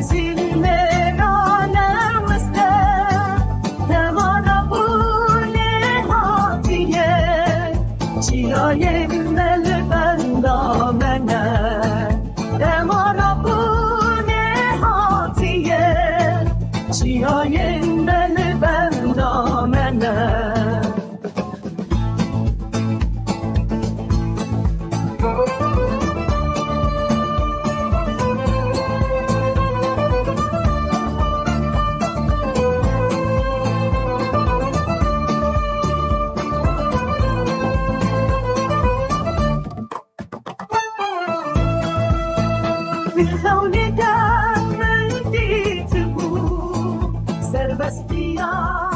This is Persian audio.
زین میرانم مسته دمانا بونه هاتیه چیای مل بندا منه دمانا بونه هاتیه چیای مل بندا منه خونی دم دیت بود سربستیا